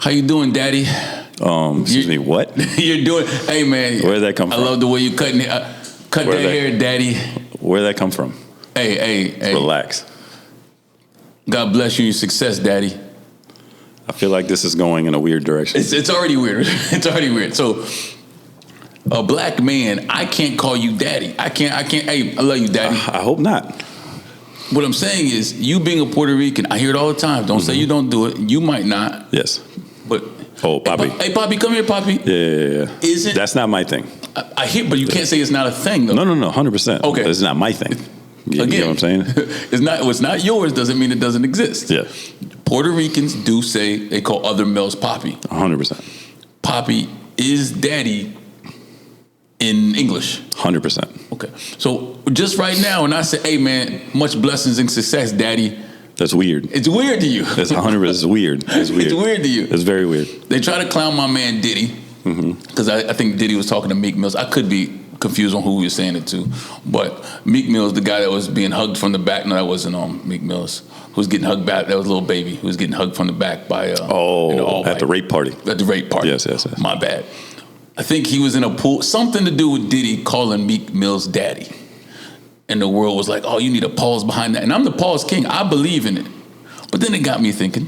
How you doing, Daddy? Excuse me, what? You're doing. Hey, man. Where'd that come from? I love the way you cut that hair, Daddy. Where'd that come from? Hey. Relax. God bless you and your success, Daddy. I feel like this is going in a weird direction. It's already weird. It's already weird. So, a black man, I can't call you Daddy. I can't. Hey, I love you, Daddy. I hope not. What I'm saying is, you being a Puerto Rican, I hear it all the time. Don't say you don't do it. You might not. Yes. But Papi. Hey, Papi, come here, Papi. Yeah. Isn't that's not my thing? I hear, but you can't say it's not a thing, though. No, 100%. Okay, it's not my thing. You know what I'm saying? It's not yours. Doesn't mean it doesn't exist. Yeah. Puerto Ricans do say they call other males Papi. 100%. Papi is Daddy in English. 100%. Okay. So just right now, when I say, "Hey, man, much blessings and success, Daddy," that's weird. It's weird to you. That's 100%. It's weird. It's weird. It's weird to you. It's very weird. They try to clown my man Diddy because I think Diddy was talking to Meek Mills. I could be confused on who he was saying it to, but Meek Mills, the guy that was being hugged from the back. No, that wasn't Meek Mills. Who was getting hugged back? That was a little baby who was getting hugged from the back by at the rape party. At the rape party. Yes. My bad. I think he was in a pool. Something to do with Diddy calling Meek Mills Daddy, and the world was like, "Oh, you need a pause behind that." And I'm the pause king. I believe in it, but then it got me thinking.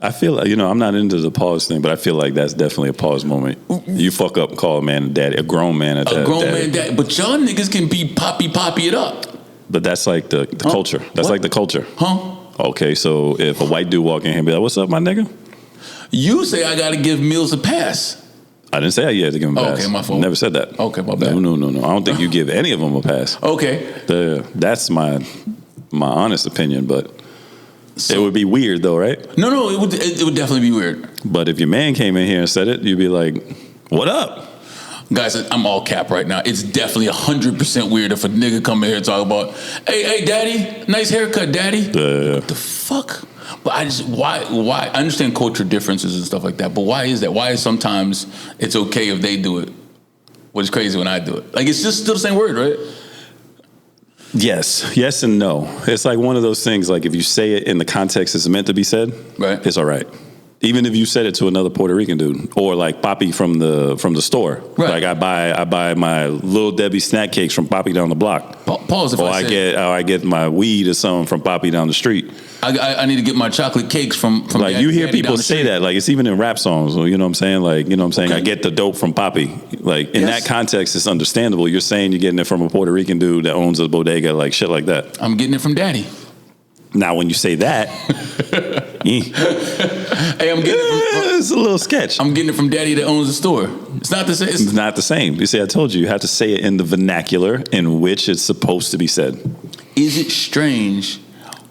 I feel I'm not into the pause thing, but I feel like that's definitely a pause moment. You fuck up and call a man daddy, a grown man at that. A grown man daddy. But y'all niggas can be Papi it up. But that's like the culture. That's like the culture. Huh? Okay, so if a white dude walk in here and be like, "What's up, my nigga?" You say I got to give Mills a pass. I didn't say you had to give him a pass. Okay, my fault. Never said that. Okay, my bad. No. I don't think you give any of them a pass. Okay. That's my honest opinion, but it would be weird though, right? No, it would definitely be weird. But if your man came in here and said it, you'd be like, "What up?" Guys, I'm all cap right now. It's definitely 100% weird if a nigga come in here and talk about, hey, Daddy, nice haircut, Daddy. What the fuck? But why? I understand culture differences and stuff like that, but why is that? Why is sometimes it's okay if they do it, but it's crazy when I do it? Like, it's just still the same word, right? Yes and no. It's like one of those things, like if you say it in the context it's meant to be said, right, it's all right. Even if you said it to another Puerto Rican dude, or like Papi from the store, right. Like I buy my Little Debbie snack cakes from Papi down the block. Pause. I get my weed or something from Papi down the street. I need to get my chocolate cakes from like Daddy, you hear Daddy people say that, like it's even in rap songs. You know what I'm saying? Like, you know what I'm saying? Okay. I get the dope from Papi. Like in that context, it's understandable. You're saying you're getting it from a Puerto Rican dude that owns a bodega, like shit like that. I'm getting it from Daddy. Now, when you say that, hey, I'm getting it from, it's a little sketch. I'm getting it from Daddy that owns the store. It's not the same. It's not the same. You see, I told you have to say it in the vernacular in which it's supposed to be said. Is it strange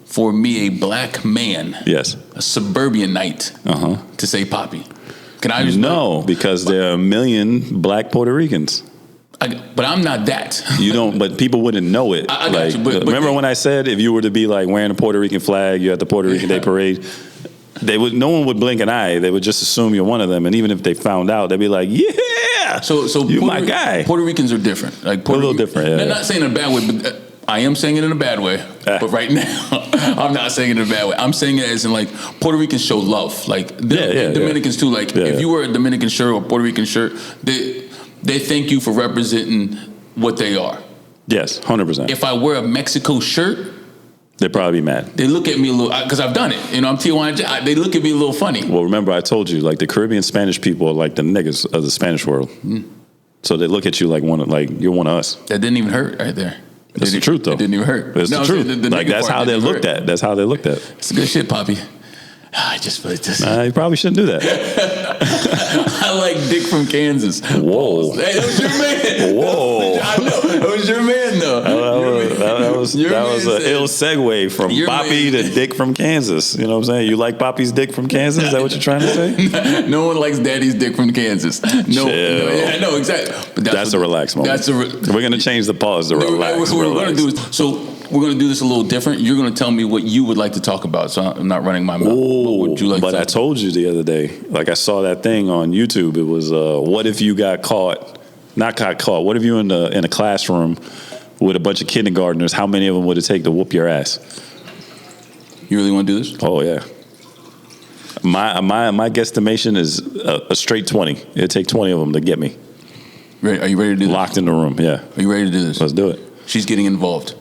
for me, a black man, yes, a suburbanite, to say Papi? Can I just no? Because there are a million black Puerto Ricans. But I'm not that. You don't. But people wouldn't know it. I got you. But remember when I said if you were to be like wearing a Puerto Rican flag, you're at the Puerto Rican Day Parade. No one would blink an eye. They would just assume you're one of them. And even if they found out, they'd be like, "Yeah, so you my guy." Puerto Ricans are different. Like a little different. Yeah. I'm not saying it in a bad way, but I am saying it in a bad way. But right now, I'm not saying it in a bad way. I'm saying it as in like Puerto Ricans show love. Like Dominicans too. Like if you wear a Dominican shirt or Puerto Rican shirt, they thank you for representing what they are. Yes, 100%. If I wear a Mexico shirt, they'd probably be mad. They look at me a little, because I've done it. You know, I'm Tijuana. They look at me a little funny. Well, remember I told you, like the Caribbean Spanish people are like the niggas of the Spanish world. So they look at you like you're one of us. That didn't even hurt right there. That's the truth, though. It didn't even hurt. That's the truth. Like that's how they're looked at. That's how they're looked at. It's good shit, Papi. I just put this. You probably shouldn't do that. I like Dick from Kansas. Whoa. Hey, that was your man. Whoa. I know. That was your man, though. That was an ill segue from Papi to Dick from Kansas. You know what I'm saying? You like Papi's Dick from Kansas? Is that what you're trying to say? No one likes Daddy's Dick from Kansas. No, I know, exactly. But that's a relaxed moment. We're going to change the pause to relax. What we're going to do is, so we're going to do this a little different. You're going to tell me what you would like to talk about, so I'm not running my mouth. What would you like but I told you the other day, like I saw that thing on YouTube. It was, what if you got caught, not got caught, what if you in a classroom with a bunch of kindergartners, how many of them would it take to whoop your ass? You really want to do this? Oh, yeah. My guesstimation is a straight 20. It'd take 20 of them to get me. Are you ready to do this? Locked in the room, yeah. Are you ready to do this? Let's do it. She's getting involved.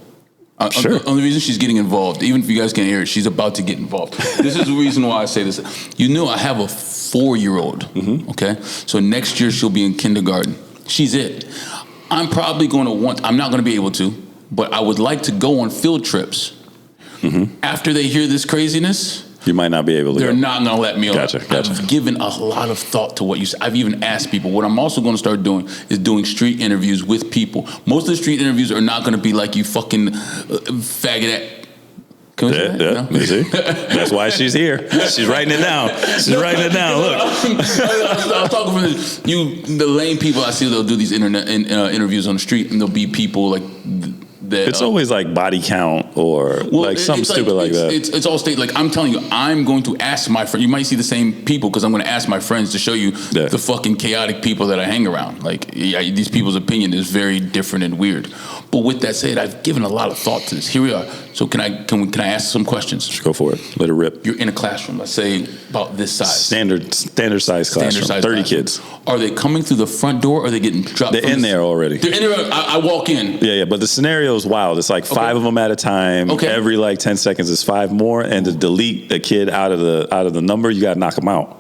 Sure. The only reason she's getting involved, even if you guys can't hear it, she's about to get involved. This is the reason why I say this. You know I have a 4-year-old, okay? So next year she'll be in kindergarten. She's it. I'm probably going to I'm not going to be able to, but I would like to go on field trips. After they hear this craziness, you might not be able to. They're not going to let me on. Gotcha. I've given a lot of thought to what you said. I've even asked people. What I'm also going to start doing is doing street interviews with people. Most of the street interviews are not going to be like you fucking faggot. Can we say that? Yeah. No? You see? That's why she's here. She's writing it down. She's writing it down. Look. I was talking from the lame people I see. They'll do these interviews on the street, and there'll be people like. It's always like body count or like something stupid like that. It's all state. Like I'm telling you, I'm going to ask my friend. You might see the same people because I'm going to ask my friends to show you the fucking chaotic people that I hang around. Like these people's opinion is very different and weird. But with that said, I've given a lot of thought to this. Here we are. So can I ask some questions? Just go for it. Let it rip. You're in a classroom. Let's say about this size. Standard size classroom. 30 kids. Are they coming through the front door or are they getting dropped? They're in there already. They're in there. I walk in. Yeah. But the scenario is wild. It's like 5 of them at a time. Okay. Every like 10 seconds is 5 more. And to delete a kid out of the number, you got to knock them out.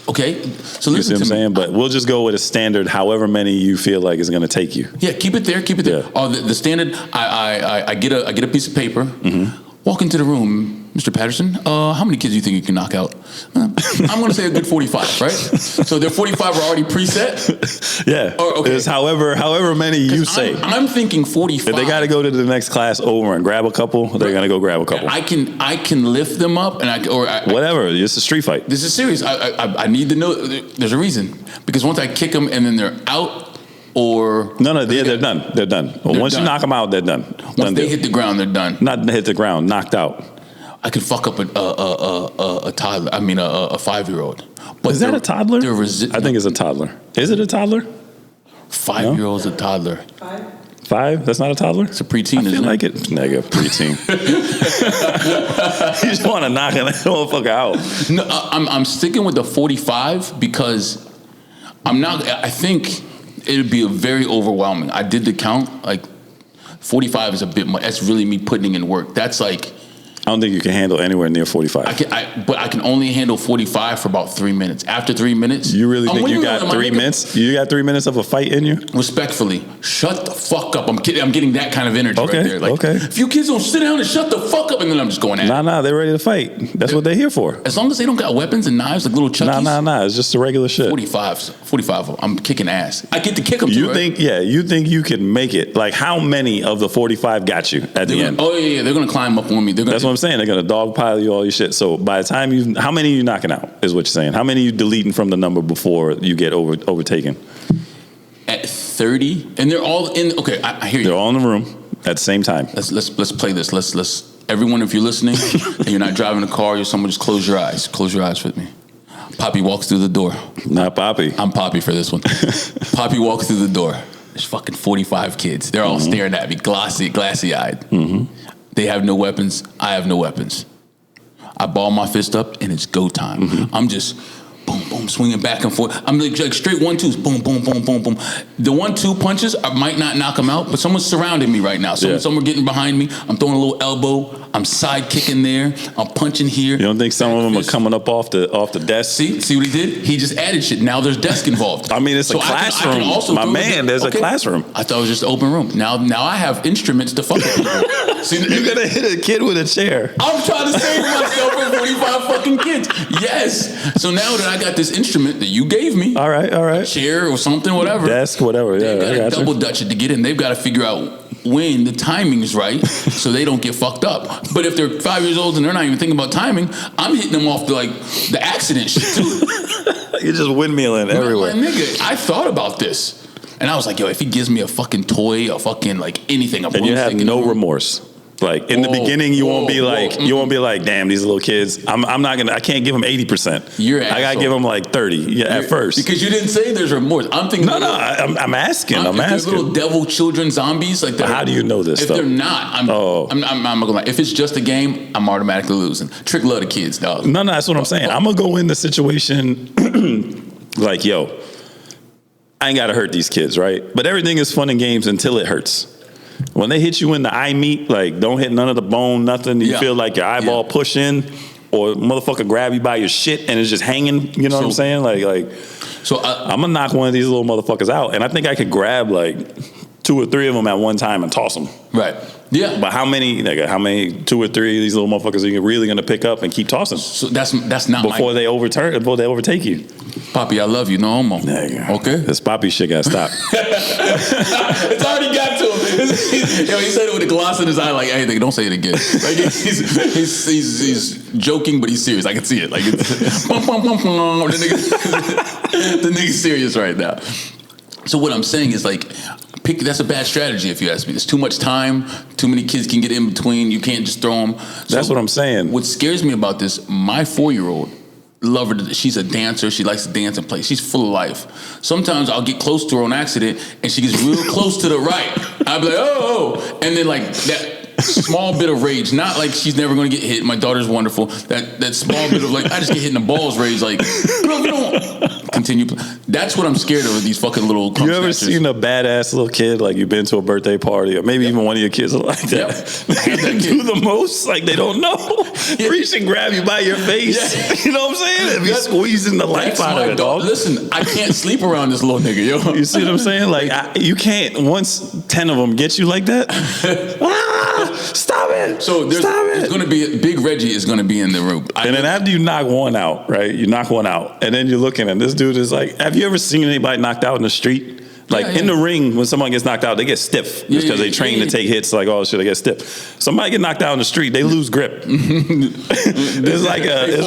Okay, so listen, you see what I'm saying? But we'll just go with a standard, however many you feel like is going to take you. Yeah, keep it there. Yeah. Oh, the standard. I get a piece of paper. Walk into the room, Mr. Patterson. How many kids do you think you can knock out? I'm going to say a good 45, right? So their 45 are already preset. Yeah. Okay. It's however many you say. I'm thinking 45. If they got to go to the next class over and grab a couple, they're going to go grab a couple. I can lift them up and whatever. It's a street fight. This is serious. I need to know. There's a reason because once I kick them and then they're out. Or no, they're done. They're done. Once you knock them out, they're done. Once they hit the ground, they're done. Not hit the ground, knocked out. I can fuck up a toddler. I mean, a 5-year-old. But is that a toddler? I think it's a toddler. Is it a toddler? 5-year-old's a toddler. 5? That's not a toddler? It's a preteen, isn't it? I feel like it. Negative preteen. You just want to knock that motherfucker out. No, I'm sticking with the 45 because I think it would be very overwhelming. I did the count. Like 45 is a bit much. That's really me putting in work. That's like. I don't think you can handle anywhere near 45. But I can only handle 45 for about 3 minutes. After 3 minutes, you really think you got 3 minutes? You got 3 minutes of a fight in you? Respectfully, shut the fuck up. I'm kidding. I'm getting that kind of energy right there. Like, okay. If you kids don't sit down and shut the fuck up, and then I'm just going at it. Nah, they're ready to fight. That's what they're here for. As long as they don't got weapons and knives like little Chuckies. Nah. It's just the regular shit. 45. I'm kicking ass. I get to kick them. You think you can make it? Like how many of the 45 got you at the end? Oh yeah. They're gonna climb up on me. That's what I'm saying. They're gonna dogpile you all your shit. So by the time how many are you knocking out? Is what you're saying? How many are you deleting from the number before you get overtaken? At 30, and they're all in. Okay, I hear you. They're all in the room at the same time. Let's play this. Let's everyone, if you're listening and you're not driving a car, you're someone, just close your eyes. Close your eyes with me. Papi walks through the door. Not Papi. I'm Papi for this one. Papi walks through the door. There's fucking 45 kids. They're all staring at me, glassy-eyed. They have no weapons. I have no weapons. I ball my fist up, and it's go time. I'm just boom, boom, swinging back and forth. I'm like straight 1-2s, boom, boom, boom, boom, boom. The 1-2 punches, I might not knock them out, but someone's surrounding me right now. Someone getting behind me. I'm throwing a little elbow. I'm side kicking there. I'm punching here. You don't think some of them are coming up off the desk? See what he did? He just added shit. Now there's desk involved. I mean, it's a classroom. There's a classroom. I thought it was just an open room. Now I have instruments to fuck with people. See, you're gonna hit a kid with a chair. I'm trying to save myself from 45 fucking kids. Yes. So now that I got this instrument that you gave me, all right, a chair or something, whatever, desk, whatever. Yeah, they got to double dutch it to get in. They've got to figure out when the timing's right, so they don't get fucked up. But if they're 5 years old and they're not even thinking about timing, I'm hitting them off the accident shit too. You're just windmilling everywhere. Nigga, I thought about this, and I was like, yo, if he gives me a fucking toy, a fucking anything, and you have no remorse. Like in the beginning, you won't be like, damn, these little kids. I can't give them 80%. I gotta give them like 30 at first. Because you didn't say there's remorse. I'm thinking. I'm asking. I'm asking. Little devil children zombies like that. How do you know this? If they're not, I'm not gonna lie. If it's just a game, I'm automatically losing. Trick love the kids, dog. No, that's what I'm saying. I'm gonna go in the situation like, yo, I ain't gotta hurt these kids, right? But everything is fun and games until it hurts. When they hit you in the eye meat, like don't hit none of the bone, nothing. You feel like your eyeball push in, or motherfucker grab you by your shit and it's just hanging. You know what I'm saying? I'm gonna knock one of these little motherfuckers out, and I think I could grab like 2 or 3 of them at one time and toss them. Right. Yeah. But how many 2 or 3 of these little motherfuckers are you really gonna pick up and keep tossing? So that's not before they overtake you. Papi, I love you, no homo. Okay. This Papi shit gotta stop. It's already got to him. He said it with a gloss in his eye, like, hey, nigga, don't say it again. Like he's joking, but he's serious. I can see it. Like it's the nigga's serious right now. So what I'm saying is like, that's a bad strategy if you ask me. There's too much time. Too many kids can get in between. You can't just throw them. That's what I'm saying. What scares me about this, my 4-year-old, love her. She's a dancer. She likes to dance and play. She's full of life. Sometimes I'll get close to her on accident, and she gets real close to the right. I'll be like, oh, and then like that small bit of rage. Not like she's never going to get hit. My daughter's wonderful. That small bit of like, I just get hit in the balls rage. Like, bro, you don't continue. That's what I'm scared of. These fucking little. You ever seen a badass little kid, like you've been to a birthday party, or maybe even one of your kids are like that? They do the most, like they don't know. Reach and grab you by your face. You know what I'm saying? Be squeezing the life out of it, dog. Listen, I can't sleep around this little nigga, yo. You see what I'm saying? Like you can't. Once 10 of them get you like that, stop it. So there's going to be Big Reggie is going to be in the room, and then after you knock one out, right? You knock one out, and then you're looking, and this dude is like, have you ever seen anybody knocked out in the street? Like in the ring, when someone gets knocked out, they get stiff because they train to take hits. Like, oh shit, they get stiff. Somebody get knocked out in the street, they lose grip. It's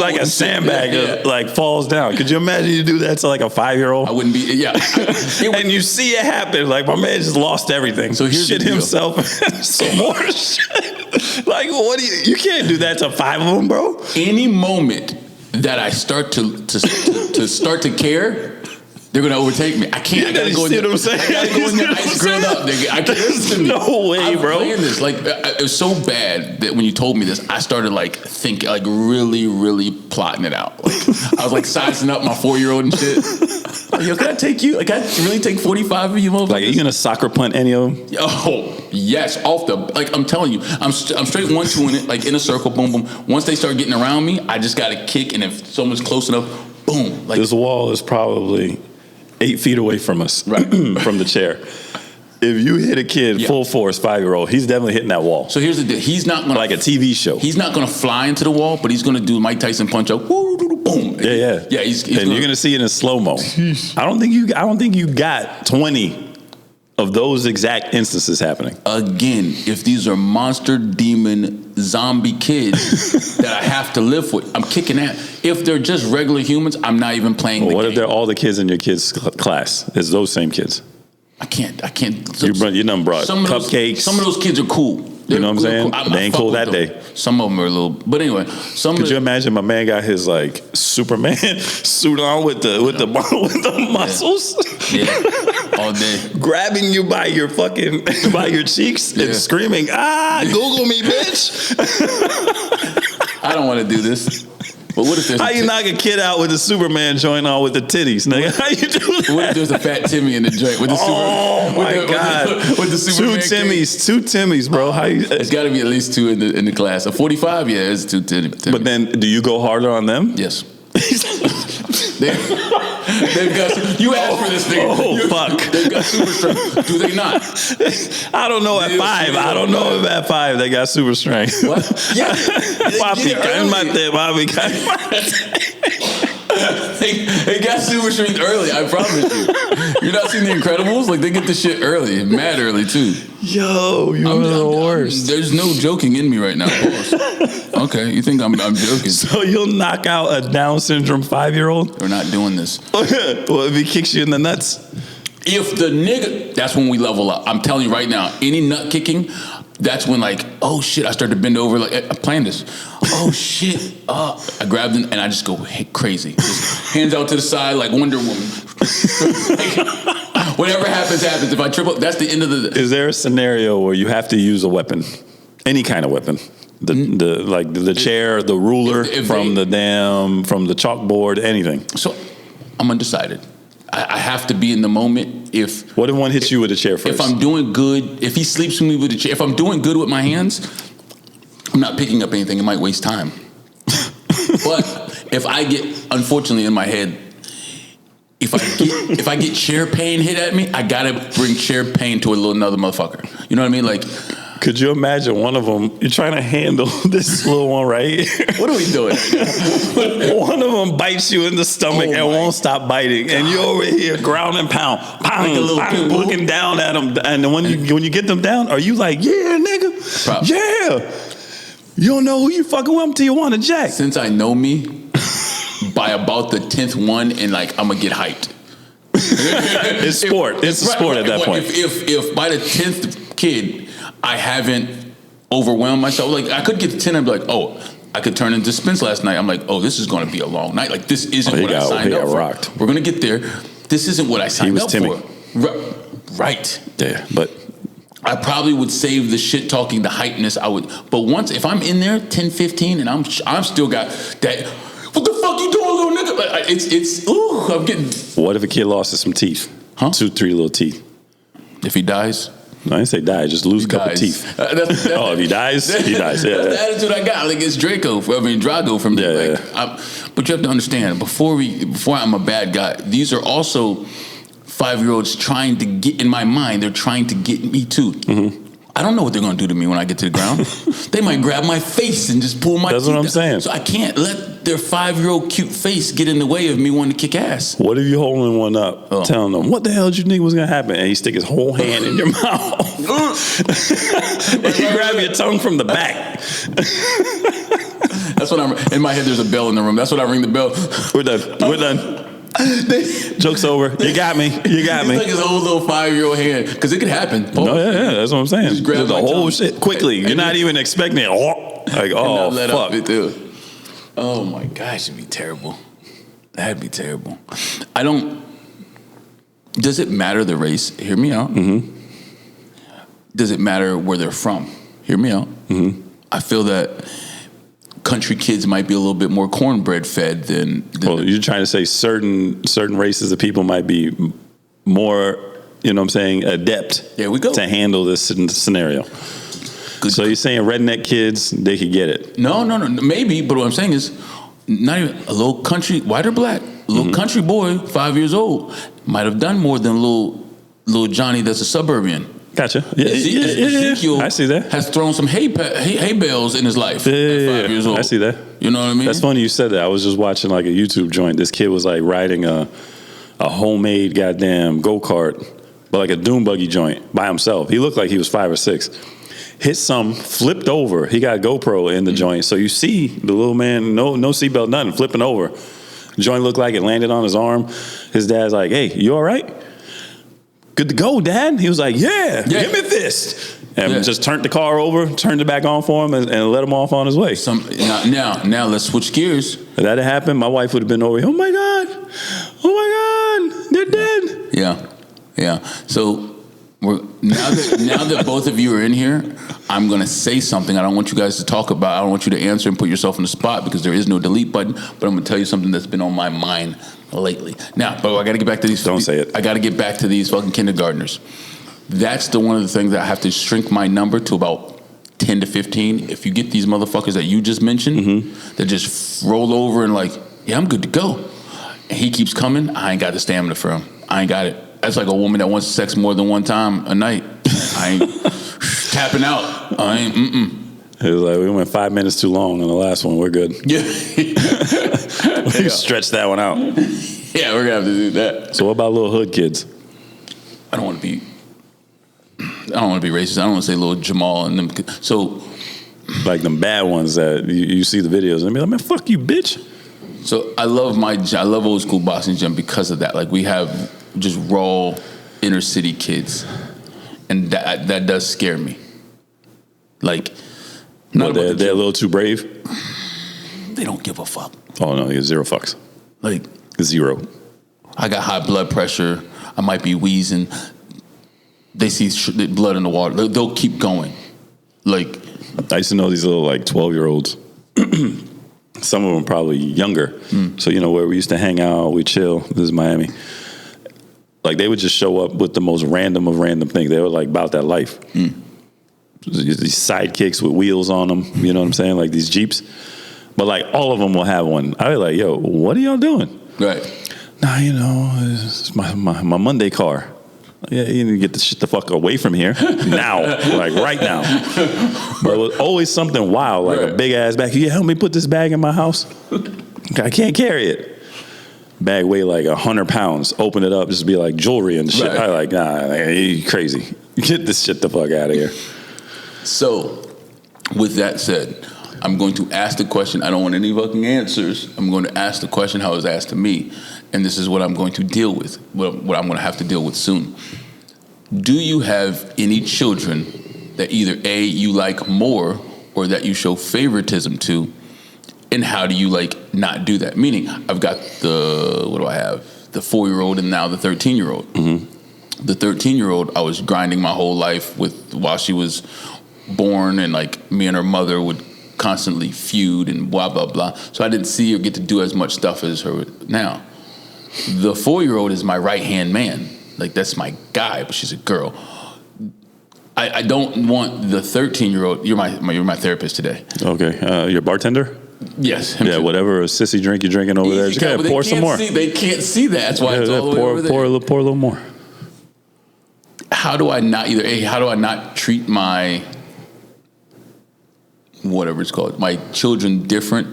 like a sandbag that like falls down. Could you imagine you do that to like a 5-year-old? I wouldn't be. Yeah, and you see it happen. Like my man just lost everything. So here's shit himself. Some more shit. Like what do you can't do that to 5 of them, bro. Any moment that I start to care, they're gonna overtake me. I can't. I gotta go in there. I gotta go in there ice grilled up, nigga. I can't. Listen, no way, bro. I'm playing this. Like it was so bad that when you told me this, I started like thinking, like really, really plotting it out. Like I was like sizing up my 4-year-old and shit. Like, yo, can I take you? Like I really take 45 of you, motherfuckers? Like, are you gonna soccer punt any of them? Oh yes, off the. Like I'm telling you, I'm straight 1-2 in it, like in a circle, boom, boom. Once they start getting around me, I just gotta kick, and if someone's close enough, boom. Like this wall is probably 8 feet away from us, right. From the chair. If you hit a kid full force, 5-year-old, he's definitely hitting that wall. So here's the deal: he's not gonna like a TV show. He's not gonna fly into the wall, but he's gonna do Mike Tyson punch up. Boom. Yeah. He's and you're gonna see it in slow mo. I don't think you got 20 of those exact instances happening. Again, if these are monster, demon, zombie kids that I have to live with, I'm kicking at. If they're just regular humans, I'm not even playing. Well, what if they're all the kids in your kids' class? It's those same kids. I can't. You done brought cupcakes. Some of those kids are cool. You know what I'm saying? They ain't cool that day. Some of them are a little. But anyway, could you imagine my man got his like Superman suit on with the muscles? Yeah, all day. Grabbing you by your cheeks and screaming, Google me, bitch. I don't want to do this. But what if there's how you knock a kid out with a Superman joint on with the titties, nigga? How you do that? What if there's a fat Timmy in the joint with the God. With the Superman two Timmys, bro. It's got to be at least 2 in the class. A 45, yeah, it's 2 Timmys. But then, do you go harder on them? Yes. They've got. You asked for this thing. Fuck. They've got super strength. Do they not? I don't know at 5. I don't know if at 5 they got super strength. What? Yeah. Papi, They got super strength early. I promise you. You're not seeing The Incredibles? Like they get the shit early, mad early too. Yo, you're the worst. There's no joking in me right now. Okay, you think I'm joking? So you'll knock out a Down syndrome 5-year-old? We're not doing this. Well, if he kicks you in the nuts, if the nigga, that's when we level up. I'm telling you right now, any nut kicking, that's when like, oh shit, I started to bend over like I'm playing this. Oh shit. I grabbed him and I just go crazy. Just hands out to the side like Wonder Woman. Whatever happens, happens. If I trip up, that's the end of the... Is there a scenario where you have to use a weapon? Any kind of weapon? The chair, the ruler, from the chalkboard, anything. So I'm undecided. I have to be in the moment. What if one hits you with a chair first? If I'm doing good, if he sleeps with me with a chair, if I'm doing good with my hands, I'm not picking up anything. It might waste time. But if I get, unfortunately, in my head, if I get chair pain hit at me, I gotta bring chair pain to another motherfucker. You know what I mean? Like, could you imagine one of them? You're trying to handle this little one, right? What are we doing? One of them bites you in the stomach and won't stop biting, and you're over here ground and pound, looking down at them. And when you get them down, are you like, yeah, nigga, Probably. yeah? You don't know who you fucking with until you want to jack. Since I know me, by about the 10th one, and like I'm gonna get hyped. It's sport. It's a sport at that point. If by the 10th kid I haven't overwhelmed myself, like I could get to 10 and be like, oh, I could turn into Spence last night. I'm like, oh, this is going to be a long night. Like this isn't what I signed up for. Rocked. We're going to get there. This isn't what I signed up for. Right. Yeah, but I probably would save the shit talking, the hypeness. I would, but once if I'm in there 10, 15, and I'm still got that. What the fuck you doing, little nigga? Like, it's I'm getting. What if a kid lost some teeth? 2, 3 little teeth. If he dies. No, I didn't say die. Just lose a couple teeth. If he dies, he dies. Yeah, that's the attitude I got. Like it's Drago from me. Yeah, but you have to understand, before I'm a bad guy, these are also 5-year-olds trying to get in my mind. They're trying to get me too. Mm-hmm. I don't know what they're going to do to me when I get to the ground. They might grab my face and just pull my teeth. That's what I'm saying. So I can't let their 5-year-old cute face get in the way of me wanting to kick ass. What if you holding one up, telling them, what the hell did you think was going to happen? And he stick his whole hand in your mouth. And he grab your tongue from the back. That's what I'm, in my head there's a bell in the room. That's what I ring the bell. We're done. Joke's over. You got me. It's like his whole little 5-year-old hand, because it could happen. No, yeah, that's what I'm saying. Just grab the whole shit quickly. You're not even expecting it. Like, oh, fuck. It too. Oh my gosh, it'd be terrible. That'd be terrible. Does it matter the race? Hear me out. Mm-hmm. Does it matter where they're from? Hear me out. Mm-hmm. I feel that country kids might be a little bit more cornbread fed than well, you're trying to say certain races of people might be more, you know what I'm saying, adept there we go. To handle this scenario. Good. So you're saying redneck kids, they could get it? No, maybe, but what I'm saying is not even a little country, white or black, a little country boy, 5 years old, might have done more than little Johnny that's a suburban. Gotcha. Yeah, Ezekiel I see that. Has thrown some hay bales in his life at 5 years old. I see that. You know what I mean? That's funny you said that. I was just watching like a YouTube joint. This kid was like riding a homemade goddamn go-kart, but like a dune buggy joint by himself. He looked like he was 5 or 6. Hit some, flipped over. He got GoPro in the joint. So you see the little man, no seatbelt, nothing, flipping over. The joint looked like it landed on his arm. His dad's like, hey, you all right? Good to go, Dad. He was like, yeah. Give me this. And just turned the car over, turned it back on for him, and let him off on his way. Now let's switch gears. If that had happened, my wife would have been over here, oh my God, they're dead. Yeah. So now that both of you are in here, I'm going to say something I don't want you guys to talk about. I don't want you to answer and put yourself in the spot because there is no delete button, but I'm going to tell you something that's been on my mind lately. Now, but I got to get back to these. Don't say it. I got to get back to these fucking kindergartners. That's one of the things that I have to shrink my number to about 10 to 15. If you get these motherfuckers that you just mentioned, that just roll over and like, yeah, I'm good to go. And he keeps coming. I ain't got the stamina for him. I ain't got it. That's like a woman that wants sex more than one time a night. I ain't tapping out. I ain't. It was like we went 5 minutes too long on the last one. We're good. Yeah. We stretched that one out. Yeah, we're gonna have to do that. So what about little hood kids? I don't want to be racist. I don't want to say little Jamal and them. So, like them bad ones that you see the videos and be like, man, fuck you, bitch. So I love old school boxing gym because of that. Like we have just raw inner city kids, and that does scare me. Like, They're a little too brave. They don't give a fuck. Oh no, zero fucks. Like zero. I got high blood pressure. I might be wheezing. They see blood in the water. They'll keep going. Like I used to know these little like 12-year-olds. Some of them probably younger. So where we used to hang out, we chill. This is Miami. Like they would just show up with the most random of random things. They were like about that life. These sidekicks with wheels on them. You know what I'm saying? Like these Jeeps. But like all of them will have one. I was like, yo, what are y'all doing? Right. Nah, it's my Monday car. Yeah, you need to get the shit the fuck away from here now, like right now. But it was always something wild, like a big ass bag. You help me put this bag in my house? I can't carry it. Bag weigh like 100 pounds. Open it up, just be like jewelry and shit. I like, nah, you crazy. Get this shit the fuck out of here. So, with that said, I'm going to ask the question. I don't want any fucking answers. I'm going to ask the question how it was asked to me. And this is what I'm going to deal with, what I'm going to have to deal with soon. Do you have any children that either A, you like more, or that you show favoritism to? And how do you not do that? Meaning, I've got the 4-year-old and now the 13-year-old. Mm-hmm. The 13-year-old, I was grinding my whole life with while she was born, and me and her mother would constantly feud and blah, blah, blah. So I didn't see her get to do as much stuff as her now. The 4-year-old is my right-hand man. That's my guy, but she's a girl. I don't want the 13-year-old. You're my therapist today. Okay. Your bartender? Yes. Yeah, whatever cissy drink you're drinking over there. Just pour some more. They can't see that. That's why it's all the way over there. Pour a little more. How do I not treat my whatever it's called, my children different,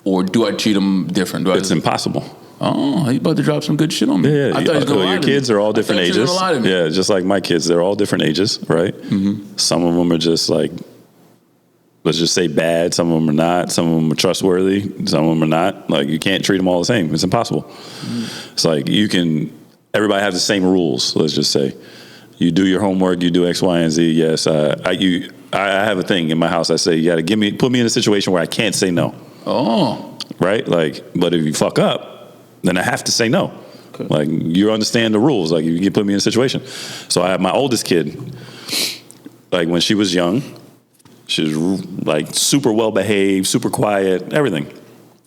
or do I treat them different? It's impossible. Oh, you about to drop some good shit on me. Yeah. I thought your kids are all different ages. Yeah, just like my kids, they're all different ages, right? Mm-hmm. Some of them are just let's just say bad. Some of them are not. Some of them are trustworthy. Some of them are not. You can't treat them all the same. It's impossible. Mm-hmm. Everybody has the same rules. Let's just say you do your homework, you do X, Y, and Z. Yes, I have a thing in my house. I say, you got to put me in a situation where I can't say no. Oh. Right? But if you fuck up, then I have to say no. Okay. You understand the rules. You can put me in a situation. So I have my oldest kid, when she was young, she was super well behaved, super quiet, everything.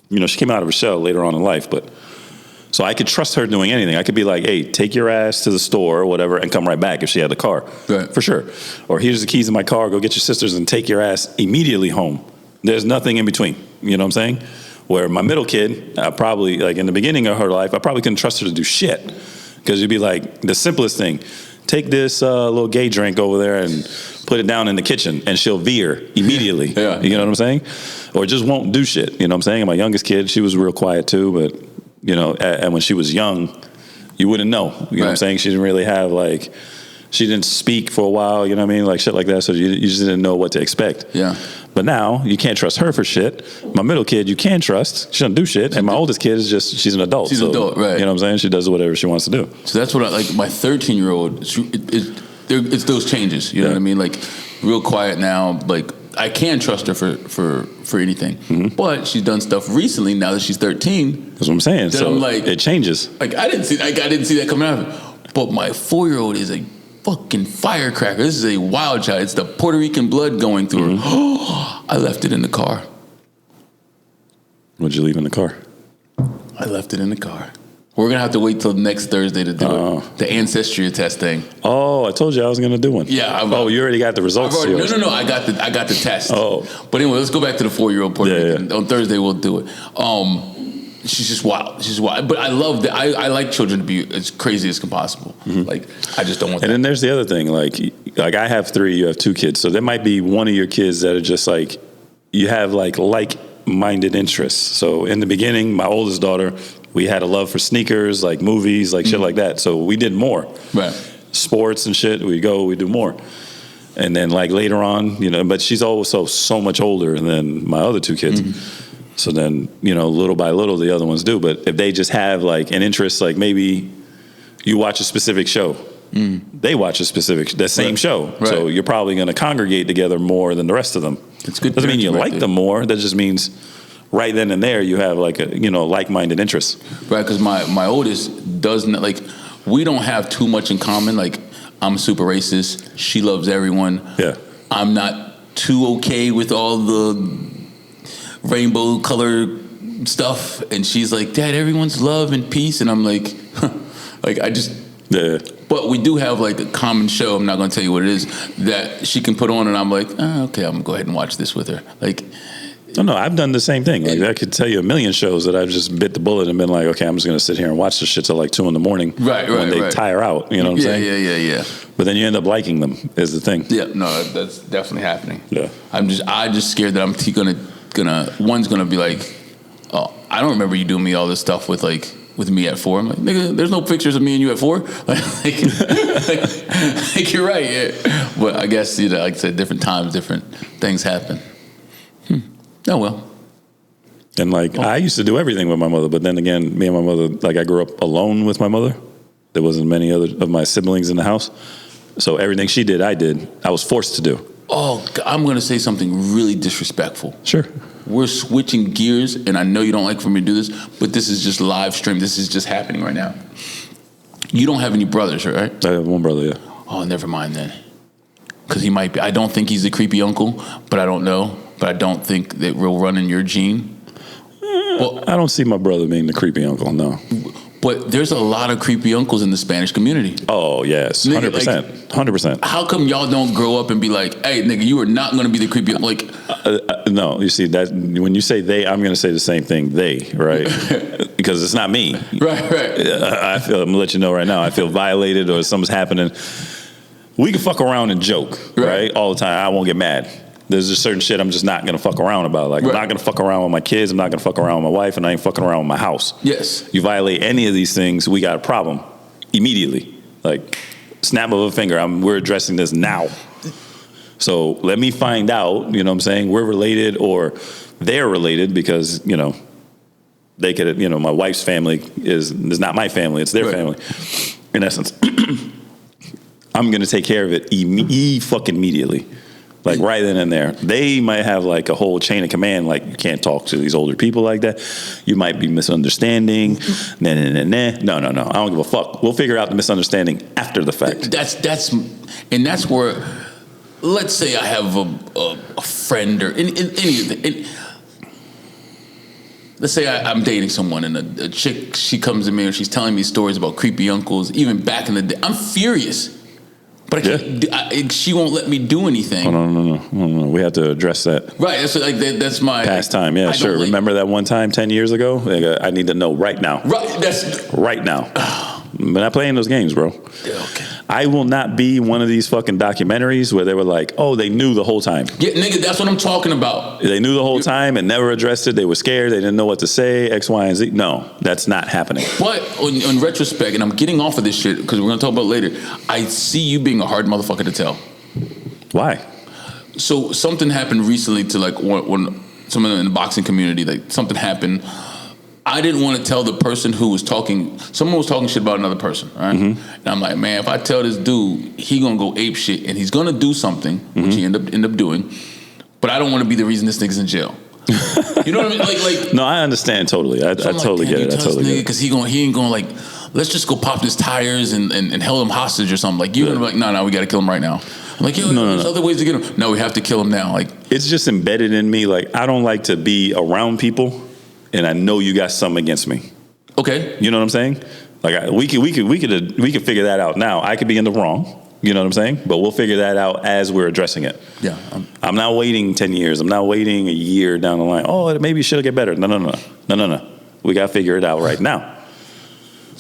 She came out of her shell later on in life, but so I could trust her doing anything. I could be like, hey, take your ass to the store or whatever and come right back if she had the car. Right. For sure. Or here's the keys to my car, go get your sisters and take your ass immediately home. There's nothing in between. You know what I'm saying? Where my middle kid, I probably, in the beginning of her life, I probably couldn't trust her to do shit. Because you'd be the simplest thing, take this little gay drink over there and put it down in the kitchen, and she'll veer immediately. Yeah. You know what I'm saying? Or just won't do shit. You know what I'm saying? And my youngest kid, she was real quiet too, but, and when she was young, you wouldn't know. You know what I'm saying? She didn't really have, she didn't speak for a while, you know what I mean? Shit like that, so you just didn't know what to expect. Yeah. But now, you can't trust her for shit. My middle kid, you can trust. She doesn't do shit. And my oldest kid is she's an adult. She's an adult, right. You know what I'm saying? She does whatever she wants to do. So that's what my 13-year-old, it's those changes. You know what I mean? Real quiet now. I can trust her for anything. Mm-hmm. But she's done stuff recently, now that she's 13. That's what I'm saying. So it changes. I didn't see that coming out of it. But my 4-year-old is a fucking firecracker. This is a wild child. It's the Puerto Rican blood going through her. I left it in the car. What'd you leave in the car? I left it in the car. We're going to have to wait till next Thursday to do it. The ancestry test thing. Oh, I told you I was going to do one. Yeah. You already got the results? No. I got the test. Oh. But anyway, let's go back to the 4-year-old Puerto Rican. On Thursday, we'll do it. She's just wild. She's wild. But I love that. I like children to be as crazy as possible. Mm-hmm. I just don't want that. And then there's the other thing. I have 3, you have 2 kids. So there might be one of your kids that are just you have like-minded interests. So in the beginning, my oldest daughter, we had a love for sneakers, movies, shit like that. So we did more. Right. Sports and shit, we do more. And then later on, but she's also so much older than my other 2 kids. Mm-hmm. So then, little by little, the other ones do. But if they just have an interest, maybe you watch a specific show They watch that same show. Right. So you're probably going to congregate together more than the rest of them. It's good. Doesn't mean you right like there. them more. That just means right then and there you have like a, like-minded interests. Right, because my oldest doesn't, like, we don't have too much in common. Like, I'm super racist. She loves everyone. Yeah. I'm not too okay with all the rainbow color stuff. And she's like, Dad, everyone's love and peace. And I'm like, like, I just... Yeah. But we do have like a common show. I'm not going to tell you what it is that she can put on, and I'm like, okay, I'm gonna go ahead and watch this with her. Like, No, I've done the same thing. Like, I could tell you a million shows that I've just bit the bullet and been like, okay, I'm just going to sit here and watch this shit till like 2 a.m. Right, when they tire out. You know what I'm saying? Yeah. But then you end up liking them. Is the thing. Yeah, no, that's definitely happening. Yeah. I just scared that I'm one's gonna be like, oh, I don't remember you doing me all this stuff with me at 4. I'm like, nigga, there's no pictures of me and you at 4. like you're right. Yeah. But I guess, like I said, different times, different things happen. Oh, well. And like, I used to do everything with my mother, but then again, me and my mother, like I grew up alone with my mother. There wasn't many other of my siblings in the house. So everything she did, I did. I was forced to do. Oh, I'm going to say something really disrespectful. Sure. We're switching gears, and I know you don't like for me to do this, but this is just live stream. This is just happening right now. You don't have any brothers, right? I have one brother, yeah. Oh, never mind then. Because he might be. I don't think he's a creepy uncle, but I don't know. But I don't think that we'll run in your gene. Well, I don't see my brother being the creepy uncle, no. But there's a lot of creepy uncles in the Spanish community. Oh, yes, 100%. 100%. How come y'all don't grow up and be like, hey, nigga, you are not going to be the creepy uncle? Like, no, you see, that when you say they, I'm going to say the same thing, they, right? Because it's not me. Right. I'm going to let you know right now, I feel violated or something's happening. We can fuck around and joke, right? All the time. I won't get mad. There's just certain shit I'm just not going to fuck around about. Like, I'm not going to fuck around with my kids. I'm not going to fuck around with my wife. And I ain't fucking around with my house. Yes. You violate any of these things, we got a problem immediately. Like, snap of a finger. We're addressing this now. So let me find out, you know what I'm saying, we're related or they're related because, they could, my wife's family is not my family. It's their family. In essence, I'm going to take care of it fucking immediately. Like right then and there. They might have like a whole chain of command, like you can't talk to these older people like that. You might be misunderstanding. No. I don't give a fuck. We'll figure out the misunderstanding after the fact. That's where, let's say I have a friend or anything. Let's say I'm dating someone and a chick, she comes to me and she's telling me stories about creepy uncles, even back in the day. I'm furious. But I can't, she won't let me do anything. Oh, no. We have to address that. Right. That's my past time. Yeah, sure. Remember that one time 10 years ago? I need to know right now. Right. That's right now. We're not playing those games, bro. Yeah, okay. I will not be one of these fucking documentaries where they were like, oh, they knew the whole time. Yeah, nigga, that's what I'm talking about. They knew the whole time and never addressed it. They were scared. They didn't know what to say, X, Y, and Z. No, that's not happening. But in retrospect, and I'm getting off of this shit because we're going to talk about it later, I see you being a hard motherfucker to tell. Why? So something happened recently to like when someone in the boxing community, like something happened. I didn't want to tell the person who was talking. Someone was talking shit about another person, right? Mm-hmm. And I'm like, man, if I tell this dude, he gonna go ape shit, and he's gonna do something, which he end up doing. But I don't want to be the reason this nigga's in jail. You know what I mean? Like. No, I understand totally. I totally get it. I totally get it. Because he ain't gonna like. Let's just go pop his tires and held him hostage or something. Like you're gonna be like, no, we gotta kill him right now. I'm like, there's other ways to get him. No, we have to kill him now. Like it's just embedded in me. Like I don't like to be around people. And I know you got something against me. Okay. You know what I'm saying? Like we could figure that out now. I could be in the wrong. You know what I'm saying? But we'll figure that out as we're addressing it. Yeah. I'm not waiting 10 years. I'm not waiting a year down the line. Oh, maybe it should get better. No. We got to figure it out right now.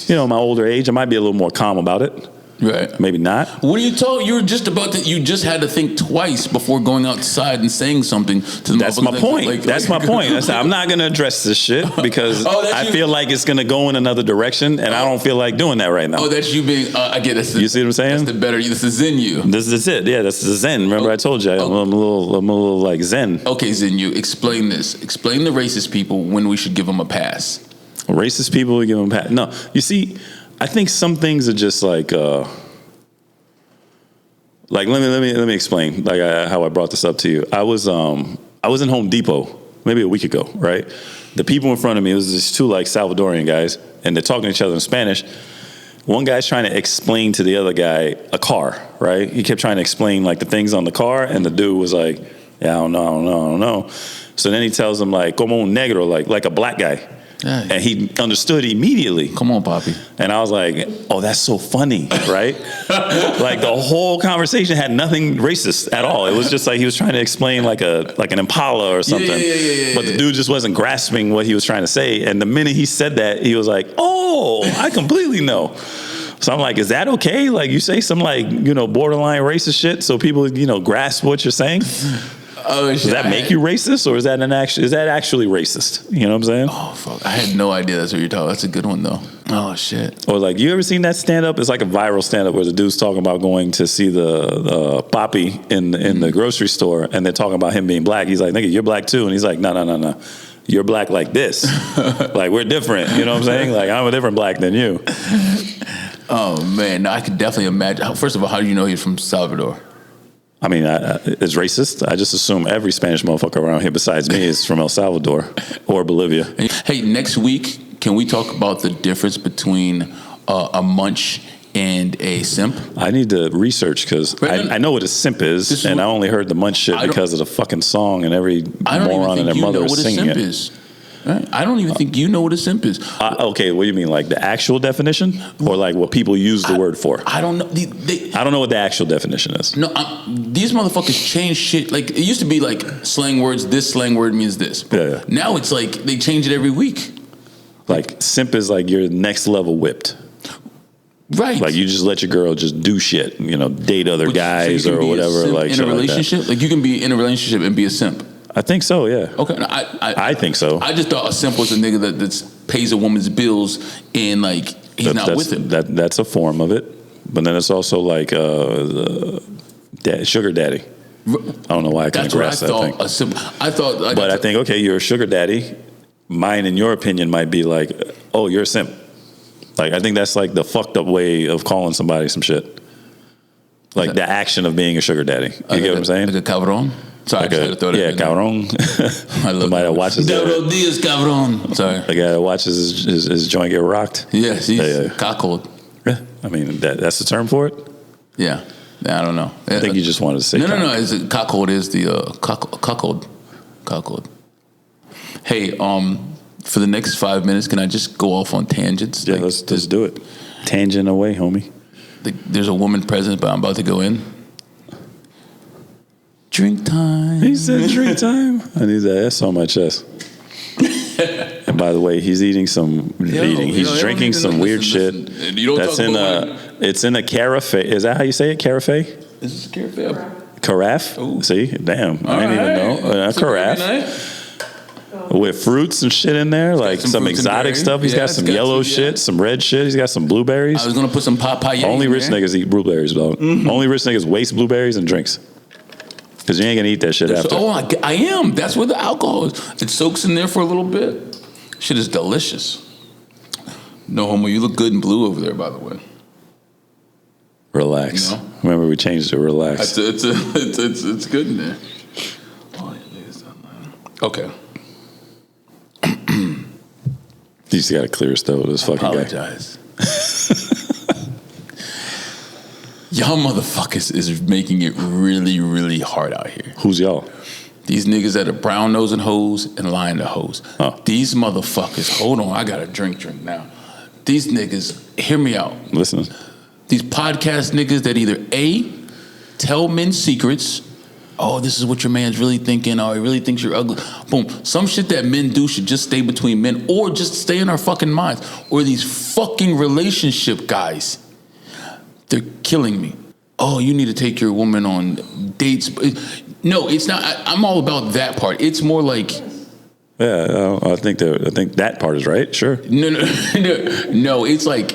My older age, I might be a little more calm about it. Right. Maybe not. What are you talking? You were just about to. You just had to think twice before going outside and saying something to the. That's my point. That's my point. I'm not going to address this shit because I feel like it's going to go in another direction, and I don't feel like doing that right now. Oh, that's you being. I get it. You see what I'm saying? That's the better. This is Zen you. This is it. Yeah, that's the Zen. Remember, I told you I'm a little like Zen. Okay, Zen you. Explain this. Explain the racist people when we should give them a pass. Racist people, we give them a pass. No, you see. I think some things are just like Like let me explain like how I brought this up to you. I was in Home Depot maybe a week ago, right? The people in front of me, it was these two like Salvadorian guys, and they're talking to each other in Spanish. One guy's trying to explain to the other guy a car, right? He kept trying to explain like the things on the car, and the dude was like, yeah, I don't know. So then he tells him like, como un negro, like a black guy. Yeah. And he understood immediately. Come on, Papi. And I was like, oh, that's so funny, right? Like the whole conversation had nothing racist at all. It was just like he was trying to explain like an Impala or something. Yeah, but the dude just wasn't grasping what he was trying to say. And the minute he said that, he was like, oh, I completely know. So I'm like, is that okay? Like you say some like, borderline racist shit so people, grasp what you're saying? Oh, does that make you racist, or is that actually racist? You know what I'm saying? Oh, fuck. I had no idea that's what you're talking about. That's a good one, though. Oh, shit. Or like, you ever seen that stand-up? It's like a viral stand-up where the dude's talking about going to see the Papi in the grocery store, and they're talking about him being black. He's like, nigga, you're black too. And he's like, no. You're black like this. Like, we're different. You know what I'm saying? Like, I'm a different black than you. Oh, man. No, I could definitely imagine. First of all, how do you know he's from Salvador? I mean, it's racist. I just assume every Spanish motherfucker around here besides me is from El Salvador or Bolivia. Hey, next week, can we talk about the difference between a munch and a simp? I need to research because I know what a simp is, and I only heard the munch shit because of the fucking song and every moron and their mother is singing it. Is. Right? I don't even think you know what a simp is. Okay, what do you mean, like the actual definition, or like what people use the word for? I don't know. I don't know what the actual definition is. No, these motherfuckers change shit. Like it used to be like slang words. This slang word means this. Yeah. Now it's like they change it every week. Like simp is like you're next level whipped. Right. Like you just let your girl just do shit. Date other guys or whatever. Like in a relationship, like you can be in a relationship and be a simp. I think so, yeah. Okay, I think so. I just thought a simp was a nigga that pays a woman's bills and like he's not with it. That's a form of it, but then it's also like sugar daddy. I don't know why I couldn't grasp that thing. I thought, but I think okay, you're a sugar daddy. Mine, in your opinion, might be like, oh, you're a simp. Like I think that's like the fucked up way of calling somebody some shit. Like the action of being a sugar daddy. You get what I'm saying? Like a cabron. Sorry, like cabron. I love somebody that watches Buenos dias, cabron. Sorry. The guy that watches his joint get rocked. Yes, he's cockhold. Yeah, I mean that's the term for it. Yeah, I don't know. I think you just wanted to say no. Cockhold is the cockhold. Hey, for the next 5 minutes, can I just go off on tangents? Yeah, let's do it. Tangent away, homie. There's a woman present, but I'm about to go in. Drink time. He said drink time. I need that. That's on my chest. And by the way, he's eating some. He's drinking some weird shit. That's in a. It's in a carafe. Is that how you say it? Carafe. Is this a carafe? Carafe. Ooh. See, damn, I didn't even know. A carafe. With fruits and shit in there, like some exotic stuff. He's got some yellow shit, some red shit. He's got some blueberries. I was gonna put some papaya. Only rich niggas eat blueberries, dog. Mm-hmm. Only rich niggas waste blueberries and drinks. Because you ain't gonna eat that shit after. Oh, I am. That's where the alcohol is. It soaks in there for a little bit. Shit is delicious. No homo, you look good in blue over there, by the way. Relax. Remember, we changed it. Relax. It's good in there. Okay. You just gotta clear his throat. This fucking apologize. Y'all motherfuckers is making it really, really hard out here. Who's y'all? These niggas that are brown nosing hoes and lying to hoes. Oh. These motherfuckers, hold on, I got a drink now. These niggas, hear me out. Listen. These podcast niggas that either A, tell men secrets. Oh, this is what your man's really thinking. Oh, he really thinks you're ugly. Boom. Some shit that men do should just stay between men or just stay in our fucking minds. Or these fucking relationship guys. They're killing me. Oh, you need to take your woman on dates. No, it's not. I'm all about that part. It's more like... Yeah, I think that part is right. Sure. No, it's like...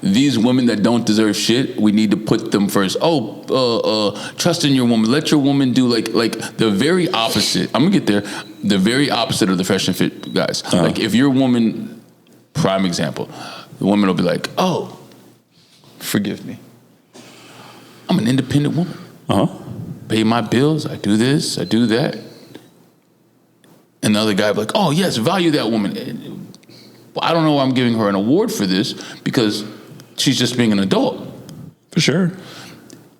These women that don't deserve shit, we need to put them first. Trust in your woman. Let your woman do like the very opposite. I'm gonna get there. The very opposite of the fresh and fit guys. Uh-huh. Like if your woman, prime example, the woman will be like, "Oh, forgive me. I'm an independent woman. pay my bills. I do this. I do that. And the other guy be like, oh, yes, value that woman. Well, I don't know why I'm giving her an award for this because she's just being an adult. For sure.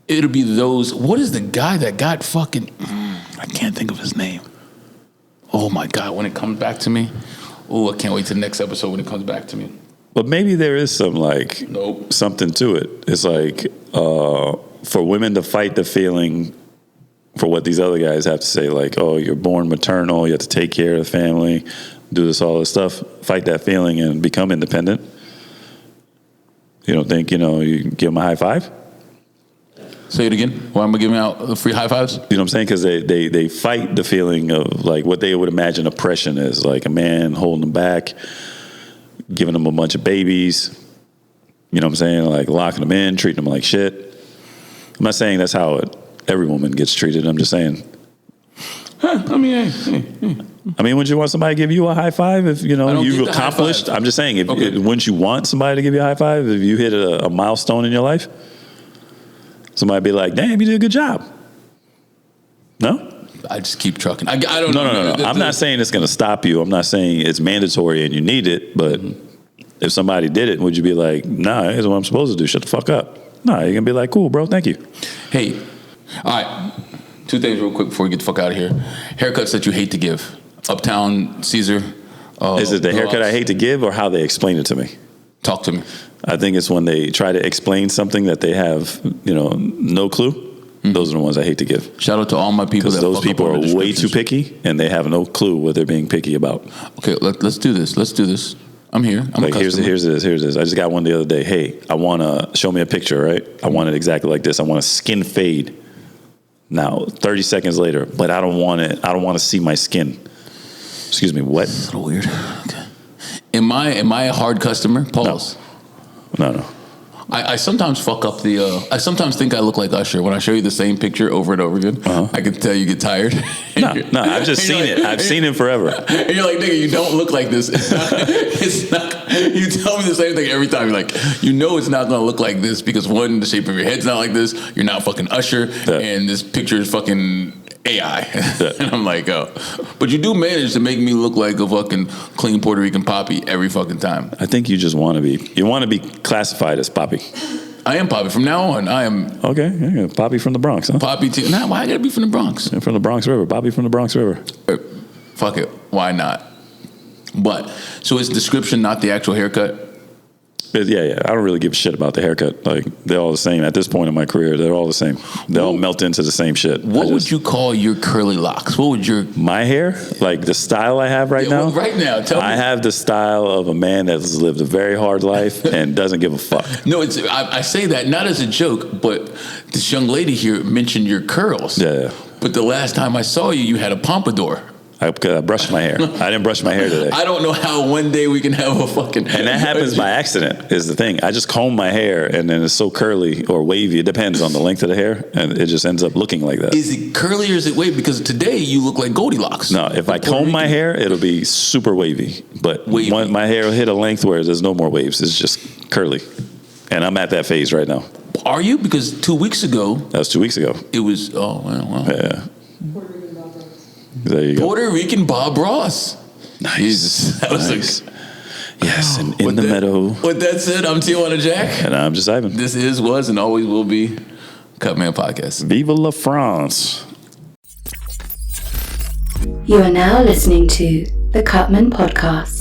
It'll be those. What is the guy that got fucking? I can't think of his name. Oh my God! When it comes back to me, I can't wait till the next episode when it comes back to me. But maybe there is some something to it. It's like for women to fight the feeling for what these other guys have to say, like, oh, you're born maternal, you have to take care of the family, do all this stuff, fight that feeling and become independent. You don't think, you give them a high five? Say it again. Why am I giving out free high fives? You know what I'm saying? Because they fight the feeling of like what they would imagine oppression is, like a man holding them back, giving them a bunch of babies, you know what I'm saying? Like locking them in, treating them like shit. I'm not saying that's how every woman gets treated. I'm just saying. I mean, wouldn't you want somebody to give you a high five if you've accomplished? I'm just saying, wouldn't you want somebody to give you a high five if you hit a milestone in your life? Somebody be like, "Damn, you did a good job." No, I just keep trucking. I don't know. No. I'm not saying it's going to stop you. I'm not saying it's mandatory and you need it. But if somebody did it, would you be like, "Nah, here's what I'm supposed to do. Shut the fuck up." Nah, you're gonna be like, "Cool, bro. Thank you." Hey, all right. 2 things real quick before we get the fuck out of here. Haircuts that you hate to give. Uptown, Caesar. Is it the haircut I hate to give or how they explain it to me? Talk to me. I think it's when they try to explain something that they have, no clue. Mm-hmm. Those are the ones I hate to give. Shout out to all my people. Because those people are way too picky and they have no clue what they're being picky about. Okay, let's do this. I'm here. I'm like, here's this. I just got one the other day. Hey, I want to show me a picture, right? I want it exactly like this. I want a skin fade. Now, 30 seconds later, but I don't want it. I don't want to see my skin. Excuse me, what? That's a little weird. Okay. Am I a hard customer? Pause. No. I sometimes fuck up I sometimes think I look like Usher. When I show you the same picture over and over again, I can tell you get tired. No, I've just seen it. I've seen it forever. And you're like, nigga, you don't look like this. It's not. You tell me the same thing every time. You're like, it's not going to look like this because one, the shape of your head's not like this. You're not fucking Usher. Yeah. And this picture is fucking AI. Yeah. And I'm like, oh. But you do manage to make me look like a fucking clean Puerto Rican Papi every fucking time. I think you just want to be. You want to be classified as Papi. I am Papi. From now on, I am. Okay. Yeah, Papi from the Bronx, huh? Papi too. Nah, why I got to be from the Bronx? Yeah, from the Bronx River. Papi from the Bronx River. Fuck it. Why not? But, so it's description, not the actual haircut? Yeah. I don't really give a shit about the haircut. Like, they're all the same. At this point in my career, they're all the same. They all melt into the same shit. What would you call your curly locks? What would your... My hair? Like, the style I have right now? Well, right now, tell me. I have the style of a man that's lived a very hard life and doesn't give a fuck. No, I say that not as a joke, but this young lady here mentioned your curls. Yeah. But the last time I saw you, you had a pompadour. I brushed my hair. I didn't brush my hair today. I don't know how one day we can have a fucking... And that happens by accident, is the thing. I just comb my hair, and then it's so curly or wavy. It depends on the length of the hair, and it just ends up looking like that. Is it curly or is it wavy? Because today you look like Goldilocks. No, if I comb my hair, it'll be super wavy. But when my hair will hit a length where there's no more waves, it's just curly. And I'm at that phase right now. Are you? Because 2 weeks ago... That was 2 weeks ago. It was... Oh, wow. Yeah. There you go. Puerto Rican Bob Ross. Nice. Jesus, that was nice. Yes, and in the meadow. With that said, I'm Tijuana Jack. And I'm just Ivan. This was, and always will be CutMen Podcast. Viva la France. You are now listening to the CutMen Podcast.